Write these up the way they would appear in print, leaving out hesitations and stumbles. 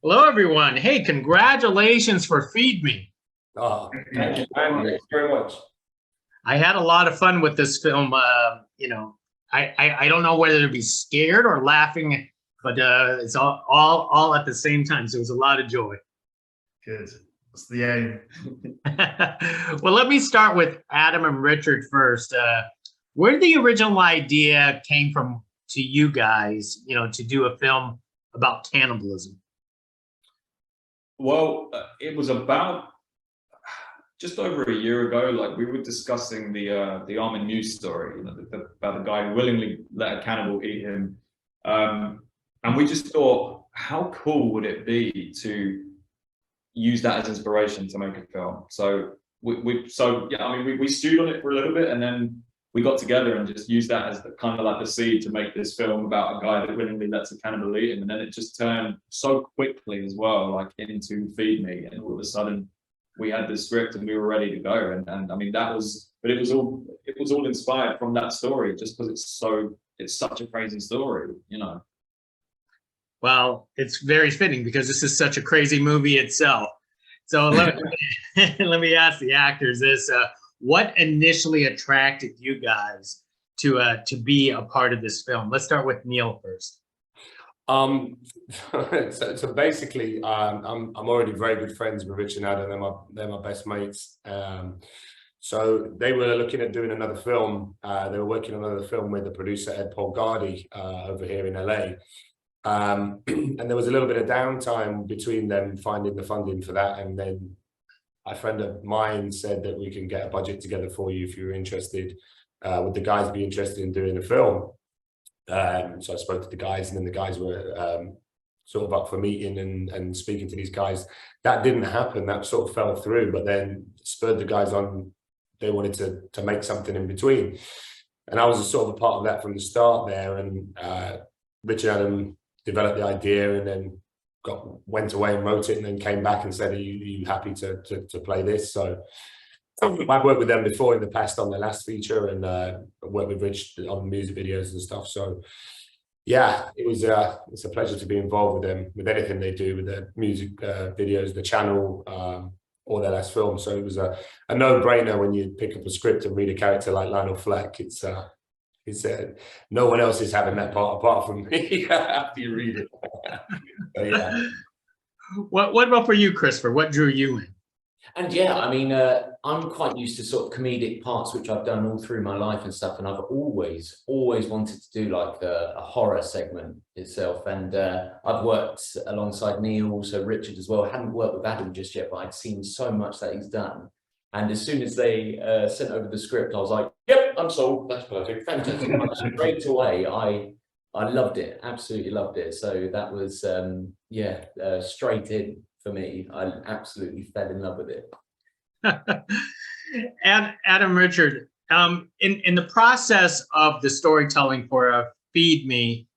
Hello, everyone. Hey, congratulations for Feed Me. Oh, thank you very much. I had a lot of fun with this film. I don't know whether to be scared or laughing, but it's all at the same time. So it was a lot of joy. Good. That's the aim. Well, let me start with Adam and Richard first. Where did the original idea came from to you guys, to do a film about cannibalism? Well, it was about just over a year ago. Like, we were discussing the Armin News story, about the guy who willingly let a cannibal eat him, and we just thought, how cool would it be to use that as inspiration to make a film? So we stewed on it for a little bit, and then we got together and just used that as the kind of like the seed to make this film about a guy that willingly lets a cannibal eat him. And then it just turned so quickly as well, like into Feed Me, and all of a sudden we had the script and we were ready to go. And I mean, it was all inspired from that story, just because it's such a crazy story, Well, it's very fitting because this is such a crazy movie itself. So let me ask the actors this: what initially attracted you guys to be a part of this film? Let's start with Neal first. So basically, I'm already very good friends with Rich and Adam. They're my best mates. So they were looking at doing another film. They were working on another film with the producer Ed Polgardi over here in LA. And there was a little bit of downtime between them finding the funding for that, and then a friend of mine said that we can get a budget together for you if you're interested. Would the guys be interested in doing a film? So I spoke to the guys, and then the guys were sort of up for meeting and speaking to these guys. That didn't happen. That sort of fell through, but then spurred the guys on. They wanted to make something in between, and I was a sort of a part of that from the start there. And Richard Adam developed the idea, and then went away and wrote it, and then came back and said, are you happy to play this? So I've worked with them before in the past on the last feature, and worked with Rich on music videos and stuff. So yeah, it's a pleasure to be involved with them, with anything they do, with their music videos, the channel, or their last film. So it was a no-brainer when you pick up a script and read a character like Lionel Fleck. It's no one else is having that part apart from me after you read it. So, yeah. What about for you, Christopher? What drew you in? And yeah, I mean, I'm quite used to sort of comedic parts, which I've done all through my life and stuff. And I've always wanted to do like a horror segment itself. And I've worked alongside Neal, also Richard as well. I hadn't worked with Adam just yet, but I'd seen so much that he's done. And as soon as they sent over the script, I was like, yep, I'm sold. That's perfect. Fantastic. Straight away, I loved it. Absolutely loved it. So that was, straight in for me. I absolutely fell in love with it. And Adam, Richard, in the process of the storytelling for Feed Me,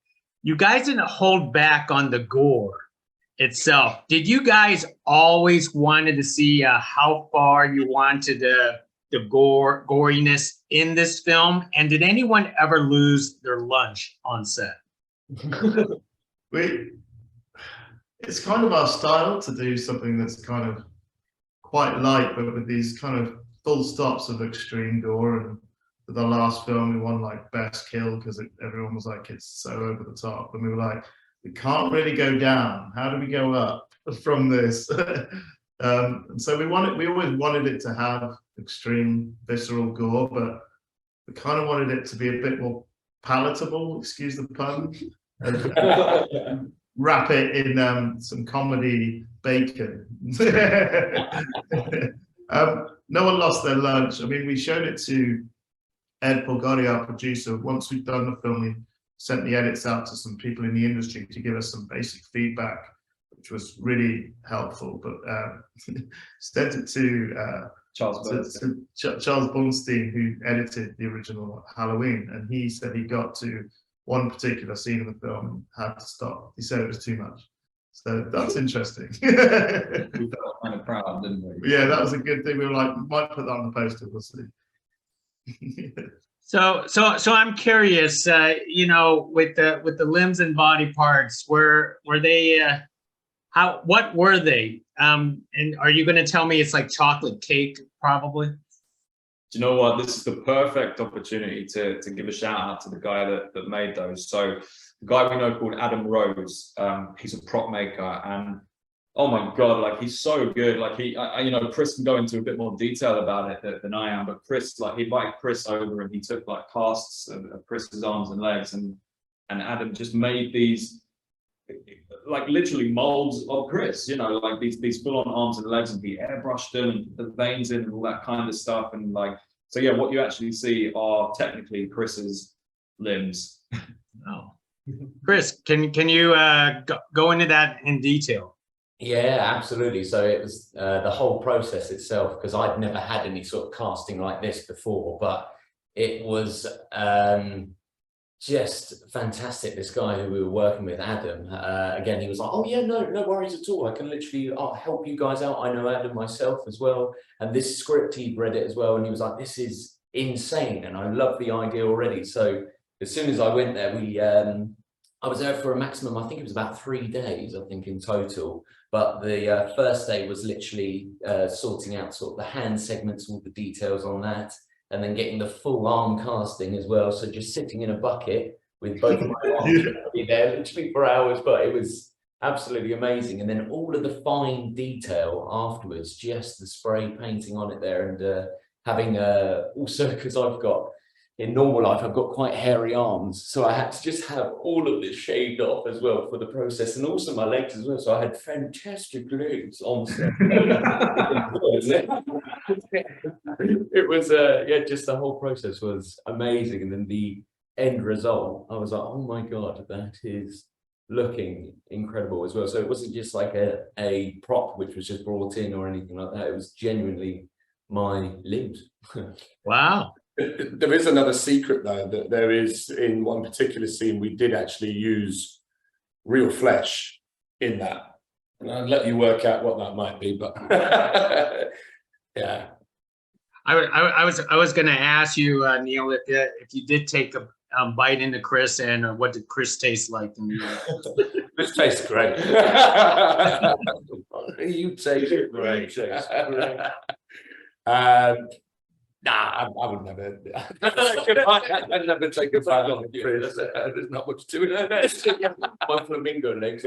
you guys didn't hold back on the gore itself. Did you guys always wanted to see how far you wanted the goriness in this film? And did anyone ever lose their lunch on set? It's kind of our style to do something that's kind of quite light, but with these kind of full stops of extreme gore. And for the last film, we won like best kill because everyone was like, it's so over the top. And we were like, we can't really go down. How do we go up from this? And so we always wanted it to have extreme visceral gore, but we kind of wanted it to be a bit more palatable, excuse the pun, and wrap it in some comedy bacon. No one lost their lunch. I mean, we showed it to Ed Polgardi, our producer. Once we'd done the film, we sent the edits out to some people in the industry to give us some basic feedback, which was really helpful. But sent it to Charles Bernstein, who edited the original Halloween, and he said he got to one particular scene in the film and had to stop. He said it was too much. So that's interesting. We felt kind of proud, didn't we? Yeah, that was a good thing. We were like, might put that on the poster, we'll see. So I'm curious, with the limbs and body parts, were they what were they? And are you going to tell me it's like chocolate cake, probably? Do you know what? This is the perfect opportunity to give a shout out to the guy that made those. So the guy we know called Adam Rose, he's a prop maker, and oh my God, like he's so good. Like you know, Chris can go into a bit more detail about it than I am, but Chris, like he invited Chris over and he took like casts of Chris's arms and legs, and Adam just made these like literally molds of Chris, you know, like these full-on arms and legs, and he airbrushed them and put the veins in and all that kind of stuff. And like, so yeah, what you actually see are technically Chris's limbs. Oh, Chris, can you go into that in detail? Yeah, absolutely. So it was the whole process itself, because I'd never had any sort of casting like this before, but it was just fantastic. This guy who we were working with, Adam, again, he was like, oh yeah, no worries at all. I can literally help you guys out. I know Adam myself as well. And this script, he'd read it as well. And he was like, this is insane. And I love the idea already. So as soon as I went there, I was there for a maximum, I think it was about 3 days, I think in total. But the first day was literally sorting out sort of the hand segments, all the details on that, and then getting the full arm casting as well. So just sitting in a bucket with both of my arms be there literally for hours, but it was absolutely amazing. And then all of the fine detail afterwards, just the spray painting on it there, and having also, because I've got, in normal life, I've got quite hairy arms, so I had to just have all of this shaved off as well for the process, and also my legs as well. So I had fantastic legs on set. It was, yeah, just the whole process was amazing. And then the end result, I was like, oh my God, that is looking incredible as well. So it wasn't just like a prop which was just brought in or anything like that. It was genuinely my limbs. Wow. There is another secret though, that there is in one particular scene, we did actually use real flesh in that. And I'll let you work out what that might be, but yeah. I was going to ask you, Neal, if you did take a bite into Chris, and what did Chris taste like? This tastes great. You taste great. Nah, I would never. I'd never take a bite on Chris. There's not much to it. My flamingo legs.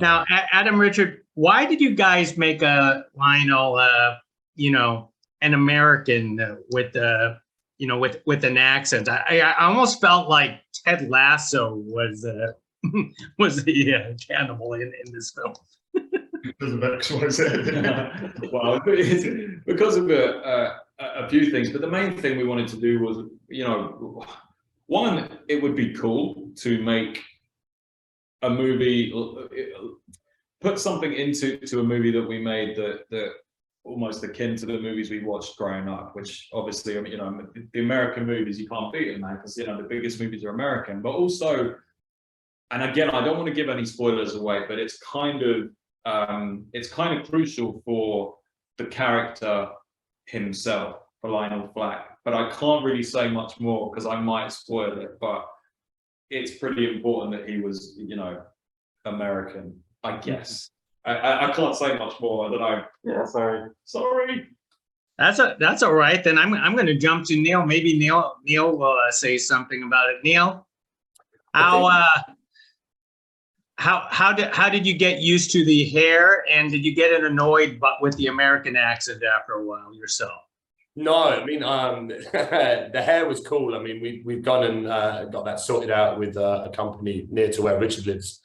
Now, Adam, Richard, why did you guys make a Lionel, an American with an accent? I almost felt like Ted Lasso was the cannibal in this film. Because of XYZ. Well, because of a few things, but the main thing we wanted to do was, one, it would be cool to make a movie, put something into a movie that we made that almost akin to the movies we watched growing up, which obviously, the American movies, you can't beat it, man, because the biggest movies are American. But also, and again, I don't want to give any spoilers away, but it's kind of crucial for the character himself, for Lionel Flack. But I can't really say much more because I might spoil it. But it's pretty important that he was, American, I guess. I can't say much more. I don't know. Yeah, sorry. That's all right. Then I'm going to jump to Neal. Maybe Neal will say something about it. Neal, how did you get used to the hair, and did you get annoyed with the American accent after a while yourself? No, I mean, the hair was cool. I mean, we've gone and got that sorted out with a company near to where Richard lives.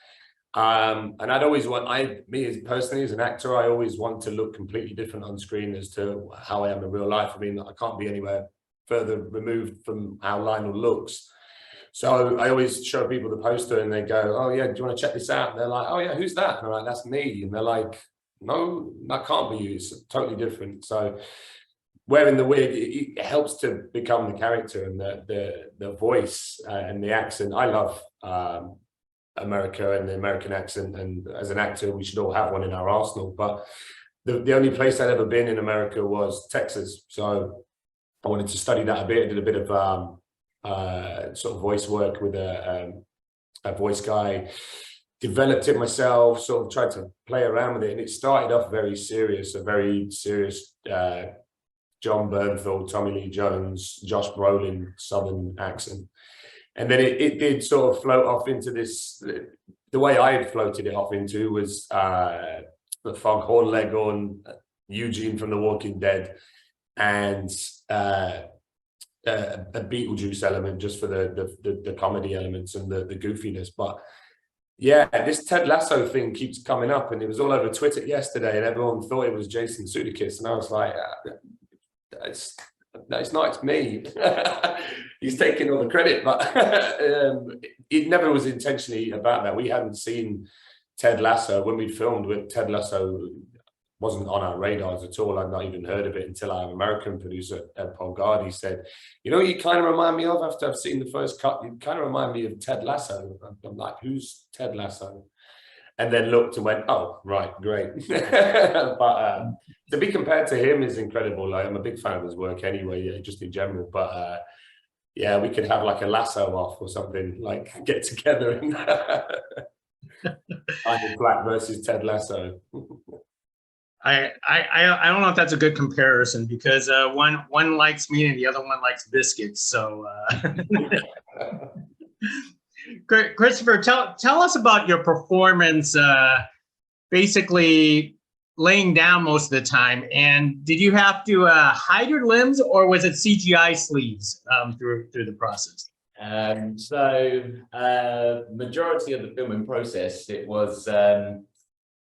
And I'd always personally as an actor, I always want to look completely different on screen as to how I am in real life. I mean, I can't be anywhere further removed from how Lionel looks. So I always show people the poster and they go, oh yeah, do you want to check this out? And they're like, oh yeah, who's that? And I'm like, that's me. And they're like, no, that can't be you. It's totally different. So wearing the wig, it helps to become the character and the voice and the accent. I love America and the American accent, and as an actor, we should all have one in our arsenal. But the only place I'd ever been in America was Texas. So I wanted to study that a bit. I did a bit of sort of voice work with voice guy, developed it myself, sort of tried to play around with it, and it started off very serious, a very serious John Bernthal, Tommy Lee Jones, Josh Brolin Southern accent. And then it did sort of float off into this, the way I had floated it off into was the Foghorn Leghorn, Eugene from The Walking Dead, and a Beetlejuice element just for the comedy elements and the goofiness. But yeah, this Ted Lasso thing keeps coming up, and it was all over Twitter yesterday, and everyone thought it was Jason Sudeikis, and I was like, it's not, it's me. He's taking all the credit, but it never was intentionally about that. We hadn't seen Ted Lasso when we filmed with Ted Lasso. Wasn't on our radars at all. I'd not even heard of it until our American producer, Ed Polgardi, said, you know, you kind of remind me of, after I've seen the first cut, you kind of remind me of Ted Lasso. I'm like, who's Ted Lasso? And then looked and went, oh, right, great. But to be compared to him is incredible. Like, I'm a big fan of his work anyway, just in general. But yeah, we could have like a Lasso off or something, like get together and Iron Black versus Ted Lasso. I don't know if that's a good comparison, because one likes meat and the other one likes biscuits. So Christopher, tell us about your performance, basically laying down most of the time. And did you have to hide your limbs, or was it CGI sleeves through the process? Majority of the filming process, it was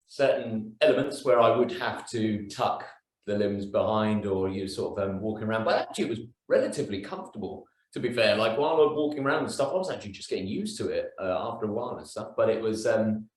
certain elements where I would have to tuck the limbs behind, or you sort of walking around, but actually it was relatively comfortable, to be fair. Like, while I was walking around and stuff, I was actually just getting used to it after a while and stuff, but it was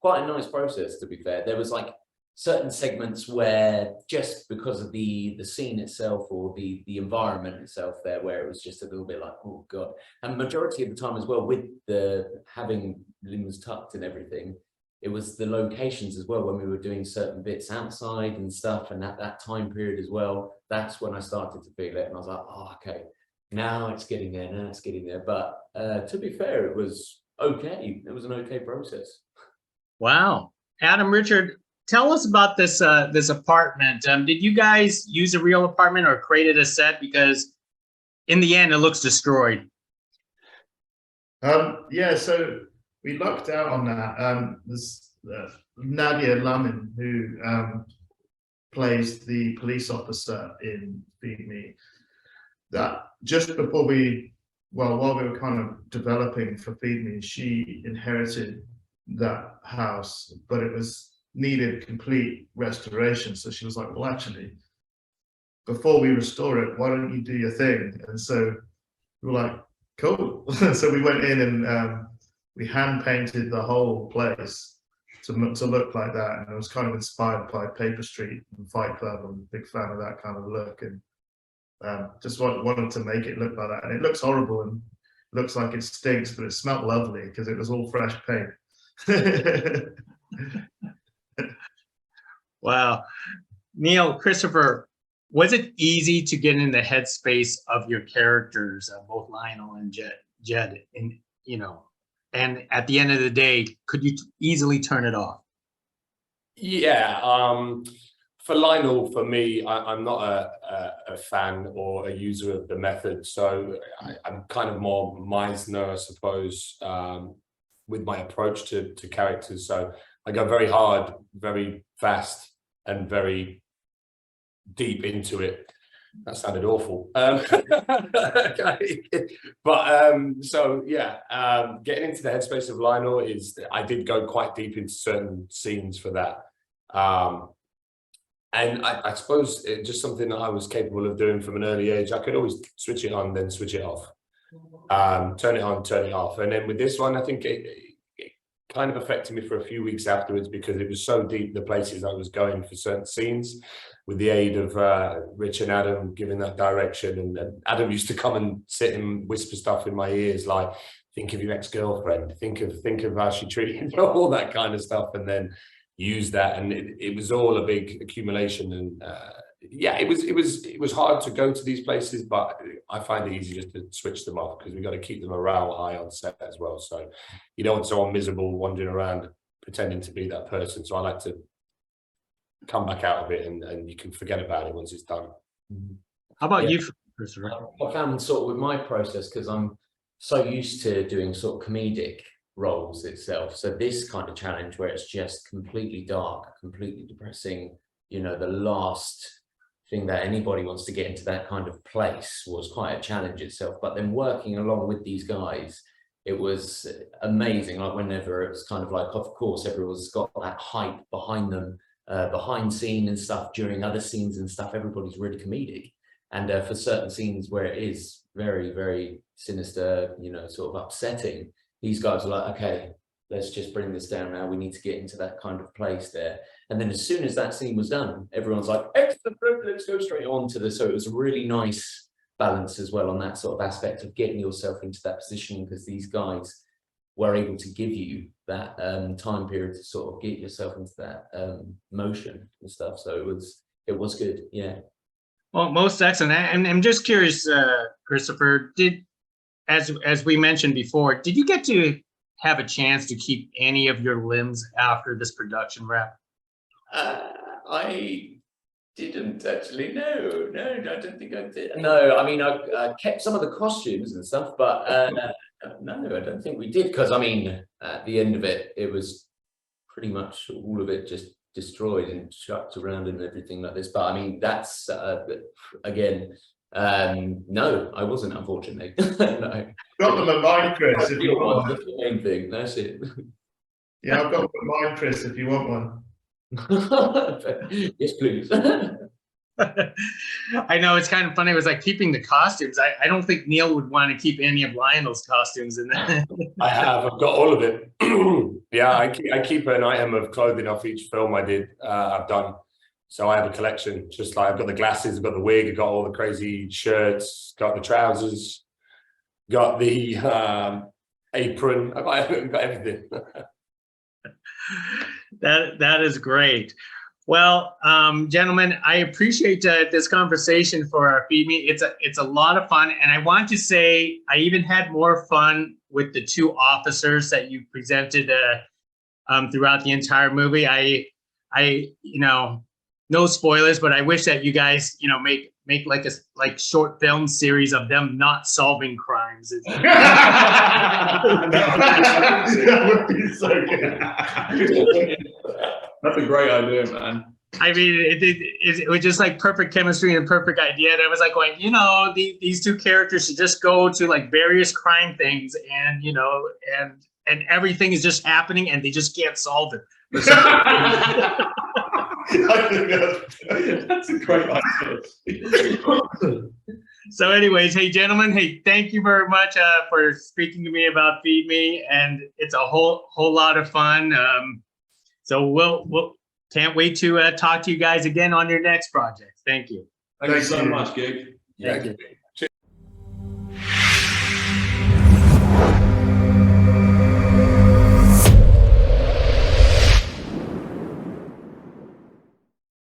quite a nice process, to be fair. There was like certain segments where, just because of the scene itself or the environment itself there, where it was just a little bit like, oh God. And majority of the time as well, with the having limbs tucked and everything, it was the locations as well, when we were doing certain bits outside and stuff, and at that time period as well, that's when I started to feel it, and I was like, oh, okay, now it's getting there, But to be fair, it was okay. It was an okay process. Wow. Adam, Richard, tell us about this this apartment. Did you guys use a real apartment or created a set? Because in the end, it looks destroyed. Yeah, so we lucked out on that. There's Nadia Lamin, who plays the police officer in Feed Me, that just before while we were kind of developing for Feed Me, she inherited that house, but it needed complete restoration. So she was like, well, actually, before we restore it, why don't you do your thing? And so we were like, cool. So we went in and we hand painted the whole place to look like that, and it was kind of inspired by Paper Street and Fight Club. I'm a big fan of that kind of look, and just wanted to make it look like that. And it looks horrible and looks like it stinks, but it smelled lovely because it was all fresh paint. Wow. Neal, Christopher, was it easy to get in the headspace of your characters, both Lionel and Jed, and and at the end of the day, could you easily turn it off? Yeah, for Lionel, for me, I'm not a fan or a user of the method, so I'm kind of more Meisner, I suppose, with my approach to characters. So I go very hard, very fast, and very deep into it. That sounded awful. So yeah, getting into the headspace of Lionel I did go quite deep into certain scenes for that. And I suppose it's just something that I was capable of doing from an early age. I could always switch it on, then switch it off. Turn it on, turn it off. And then with this one, I think it kind of affected me for a few weeks afterwards, because it was so deep, the places I was going for certain scenes, with the aid of Rich and Adam giving that direction. And Adam used to come and sit and whisper stuff in my ears, like, think of your ex-girlfriend, think of how she treated you, all that kind of stuff, and then use that. And it was all a big accumulation. And yeah, it was hard to go to these places, but I find it easy just to switch them off because we've got to keep the morale high on set as well. So you don't want someone miserable wandering around pretending to be that person. So I like to come back out of it and you can forget about it once it's done. How about Yeah. you, Christopher? I found sort of with my process, because I'm so used to doing sort of comedic roles itself. So this kind of challenge where it's just completely dark, completely depressing, you know, the last thing that anybody wants to get into that kind of place was quite a challenge itself. But then working along with these guys, it was amazing. Like whenever it was kind of like, of course, everyone's got that hype behind them, behind scene and stuff during other scenes and stuff. Everybody's really comedic. And for certain scenes where it is very, very sinister, you know, sort of upsetting, these guys are like, okay, let's just bring this down now. We need to get into that kind of place there. And then as soon as that scene was done, everyone's like, excellent, let's go straight on to this. So it was a really nice balance as well on that sort of aspect of getting yourself into that position, because these guys were able to give you that time period to sort of get yourself into that motion and stuff. So it was good, yeah. Well, most excellent. And I'm just curious, Christopher, as we mentioned before, did you get to have a chance to keep any of your limbs after this production wrap? I didn't actually. No, I don't think I did. No, I mean, I kept some of the costumes and stuff, but no, I don't think we did. Because I mean, at the end of it, it was pretty much all of it just destroyed and chucked around and everything like this. But I mean, that's again, no, I wasn't, unfortunately. No. Got them at mine, Chris, if you want one. That's the main thing. That's it. Yeah, I've got them at mine, Chris, if you want one. Yes, please. I know it's kind of funny. It was like keeping the costumes. I don't think Neal would want to keep any of Lionel's costumes in there. I've got all of it. Yeah, I keep an item of clothing off each film I've done. So I have a collection, just like I've got the glasses, I've got the wig, I've got all the crazy shirts, got the trousers, got the apron, I've got everything. That is great. Well, gentlemen, I appreciate this conversation for our Feed Me. It's a lot of fun, and I want to say I even had more fun with the two officers that you presented throughout the entire movie. I you know, no spoilers, but I wish that you guys, you know, make like a short film series of them not solving crimes. That would be so good. That's a great idea, man. I mean, it was just like perfect chemistry and perfect idea. And I was like going, you know, these two characters should just go to like various crime things, and you know, and everything is just happening, and they just can't solve it. I think That's a great idea. So anyways, hey gentlemen, hey, thank you very much for speaking to me about Feed Me, and it's a whole lot of fun. So we'll can't wait to talk to you guys again on your next project. Thank you. Thank you so much, Gig. Thank you.